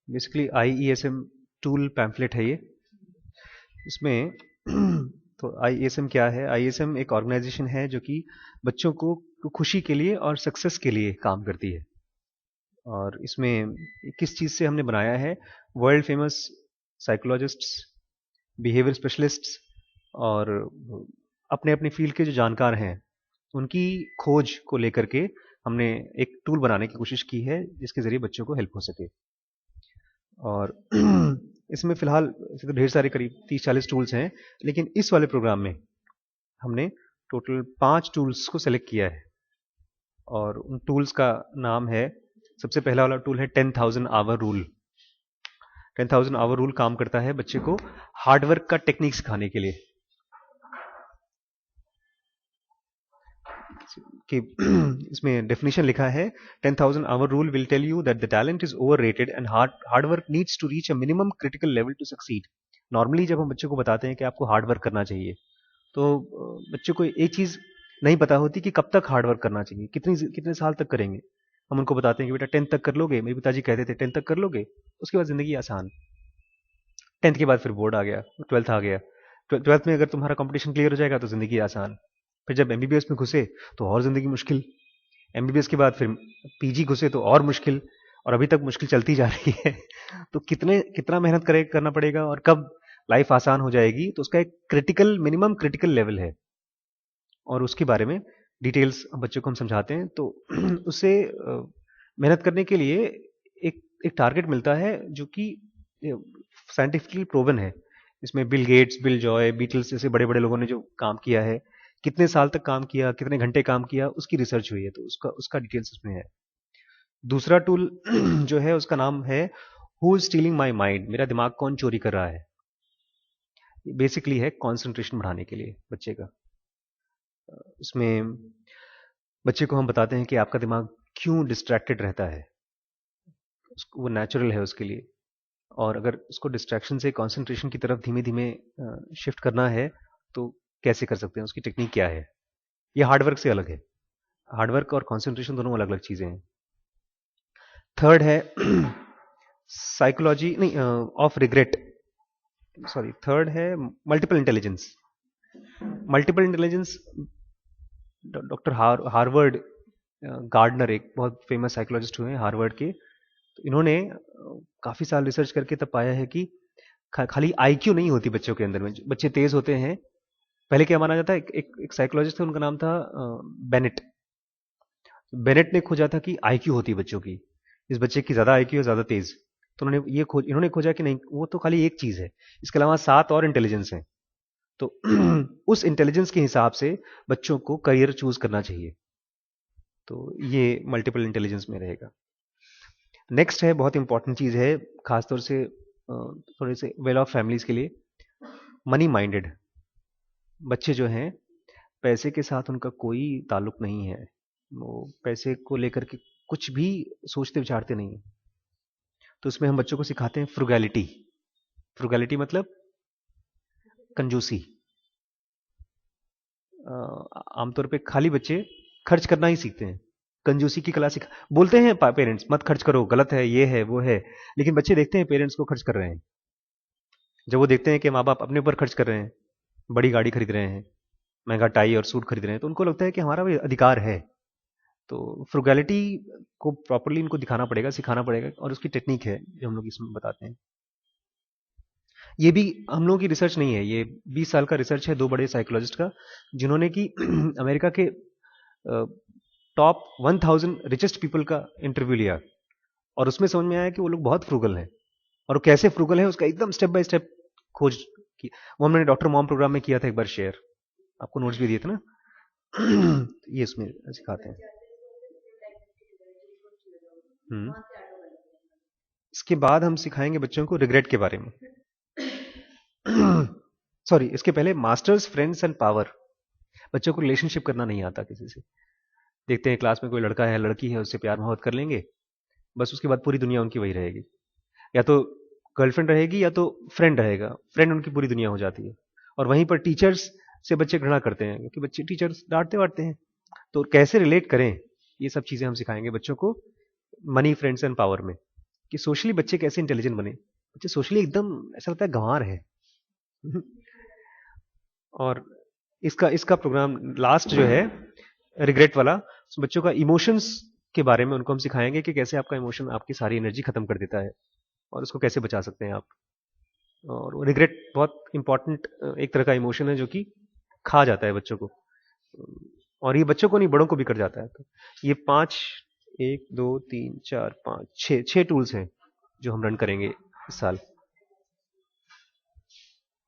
Basically IESM tool pamphlet है ये। इसमें तो IESM क्या है? IESM एक ऑर्गेनाइजेशन है जो कि बच्चों को खुशी के लिए और सक्सेस के लिए काम करती है। और इसमें किस चीज़ से हमने बनाया है? World famous psychologists, behaviour specialists और अपने अपने फील्ड के जो जानकार हैं उनकी खोज को लेकर के हमने एक टूल बनाने की कोशिश की है जिसके ज़रिए बच्चों को हेल्प हो सके। और इसमें फ़िलहाल ऐसे तो ढेर सारे करीब 30-40 टूल्स हैं, लेकिन इस वाले प्रोग्राम में हमने टोटल 5 टूल्स को सेलेक्ट किया है। और उन टूल्स का नाम है, सबसे पहला वाला टूल है 10,000 आवर रूल। 10,000 आवर रूल काम करता है बच्चे को हार्डवर्क का टेक्निक सिखाने के लिए। कि इसमें डेफिनेशन लिखा है, 10,000 hour rule will tell you that the talent is overrated and hard work needs to reach a minimum critical level to succeed. Normally जब हम बच्चों को बताते हैं कि आपको हार्ड वर्क करना चाहिए, तो बच्चों को एक चीज नहीं पता होती कि कब तक हार्ड वर्क करना चाहिए, कितनी कितने साल तक करेंगे। हम उनको बताते हैं कि बेटा 10th तक कर लोगे, मेरे पिताजी कहते थे 10th तक कर लोगे, उसके बाद जिंदगी आसान। 10th के बाद फिर बोर्ड आ गया, 12th आ गया, 12th में अगर तुम्हारा कंपटीशन क्लियर हो जाएगा तो जिंदगी आसान। फिर जब MBBS में घुसे तो और जिंदगी मुश्किल, MBBS के बाद फिर PG घुसे तो और मुश्किल, और अभी तक मुश्किल चलती जा रही है। तो कितना मेहनत करना पड़ेगा और कब लाइफ आसान हो जाएगी, तो उसका एक मिनिमम क्रिटिकल लेवल है और उसके बारे में डिटेल्स बच्चों को हम समझाते हैं। तो उससे मेहनत करने के लिए एक टारगेट मिलता है जो कि साइंटिफिकली प्रूवन है। इसमें Bill Gates, Bill Joy, Beatles जैसे बड़े बड़े लोगों ने जो काम किया है, कितने साल तक काम किया, कितने घंटे काम किया, उसकी रिसर्च हुई है, तो उसका उसका डिटेल्स उसमें है। दूसरा टूल जो है उसका नाम है who is stealing my mind, मेरा दिमाग कौन चोरी कर रहा है। बेसिकली है कंसंट्रेशन बढ़ाने के लिए बच्चे का। इसमें बच्चे को हम बताते हैं कि आपका दिमाग क्यों डिस्ट्रैक्टेड रहता है, वो नेचुरल है उसके लिए। और अगर उसको डिस्ट्रैक्शन से कंसंट्रेशन की तरफ धीमे धीमे शिफ्ट करना है तो कैसे कर सकते हैं, उसकी टेक्निक क्या है। ये हार्डवर्क से अलग है, हार्डवर्क और कंसंट्रेशन दोनों अलग अलग चीजें हैं। थर्ड है साइकोलॉजी नहीं ऑफ रिग्रेट, सॉरी, थर्ड है multiple intelligence. Multiple intelligence doctor Harvard gardener एक बहुत फेमस साइकोलॉजिस्ट हुए हैं हार्वर्ड के, तो इन्होंने काफी साल रिसर्च करके तब पाया है कि खाली IQ नहीं होती बच्चों के अंदर में, बच्चे तेज होते हैं। पहले क्या माना जाता है, एक साइकोलॉजिस्ट थे, उनका नाम था बेनेट। बेनेट ने खोजा था कि IQ होती है बच्चों की, इस बच्चे की ज्यादा IQ है, ज्यादा तेज। तो इन्होंने खोजा कि नहीं, वो तो खाली एक चीज है, इसके अलावा 7 और इंटेलिजेंस है। तो उस इंटेलिजेंस के हिसाब से बच्चों को करियर चूज करना चाहिए। तो ये मल्टीपल इंटेलिजेंस में रहेगा। नेक्स्ट है, बहुत इंपॉर्टेंट चीज है, खासतौर से थोड़े से वेल ऑफ फैमिलीज के लिए, मनी माइंडेड बच्चे जो हैं, पैसे के साथ उनका कोई ताल्लुक नहीं है, वो पैसे को लेकर के कुछ भी सोचते विचारते नहीं है। तो इसमें हम बच्चों को सिखाते हैं फ्रुगैलिटी। फ्रुगैलिटी मतलब कंजूसी। आमतौर पे खाली बच्चे खर्च करना ही सीखते हैं, कंजूसी की कला सिखा बोलते हैं पेरेंट्स मत खर्च करो, गलत है, ये है वो है, लेकिन बच्चे देखते हैं पेरेंट्स को खर्च कर रहे हैं। जब वो देखते हैं कि माँ बाप अपने ऊपर खर्च कर रहे हैं, बड़ी गाड़ी खरीद रहे हैं, महंगा टाई और सूट खरीद रहे हैं, तो उनको लगता है कि हमारा भी अधिकार है। तो फ्रुगैलिटी को प्रॉपरली इनको दिखाना पड़ेगा, सिखाना पड़ेगा, और उसकी टेक्निक है जो हम लोग इसमें बताते हैं। ये भी हम लोगों की रिसर्च नहीं है, ये 20 साल का रिसर्च है दो बड़े साइकोलॉजिस्ट का, जिन्होंने कि अमेरिका के टॉप 1000 रिचेस्ट पीपल का इंटरव्यू लिया, और उसमें समझ में आया कि वो लोग बहुत फ्रूगल हैं, और वो कैसे फ्रूगल है उसका एकदम स्टेप बाय स्टेप खोज की। वो हमने डॉक्टर मॉम प्रोग्राम में किया था एक बार शेयर, आपको नोट्स भी दिए थे ना। ये इसमें सिखाते हैं। हम्म। इसके बाद हम सिखाएंगे बच्चों को रिग्रेट के बारे में। सॉरी, इसके पहले मास्टर्स, फ्रेंड्स एंड पावर। बच्चों को रिलेशनशिप करना नहीं आता किसी से, देखते हैं क्लास में कोई लड़का है लड़की है, उससे प्यार मोहब्बत कर लेंगे, बस उसके बाद पूरी दुनिया उनकी वही रहेगी, या तो गर्लफ्रेंड रहेगी या तो फ्रेंड रहेगा, फ्रेंड उनकी पूरी दुनिया हो जाती है। और वहीं पर टीचर्स से बच्चे घृणा करते हैं क्योंकि बच्चे टीचर्स डांटते वाटते हैं। तो कैसे रिलेट करें, ये सब चीजें हम सिखाएंगे बच्चों को मनी, फ्रेंड्स एंड पावर में। कि सोशली बच्चे कैसे इंटेलिजेंट बने। बच्चे सोशली एकदम ऐसा लगता है गंवार है। और इसका इसका प्रोग्राम लास्ट जो है रिग्रेट वाला, बच्चों का इमोशंस के बारे में उनको हम सिखाएंगे कि कैसे आपका इमोशन आपकी सारी एनर्जी खत्म कर देता है और उसको कैसे बचा सकते हैं आप। और रिग्रेट बहुत इंपॉर्टेंट एक तरह का इमोशन है जो कि खा जाता है बच्चों को, और ये बच्चों को नहीं बड़ों को भी कर जाता है। तो ये 5, 1 2 3 4 5 6 टूल्स हैं जो हम रन करेंगे इस साल।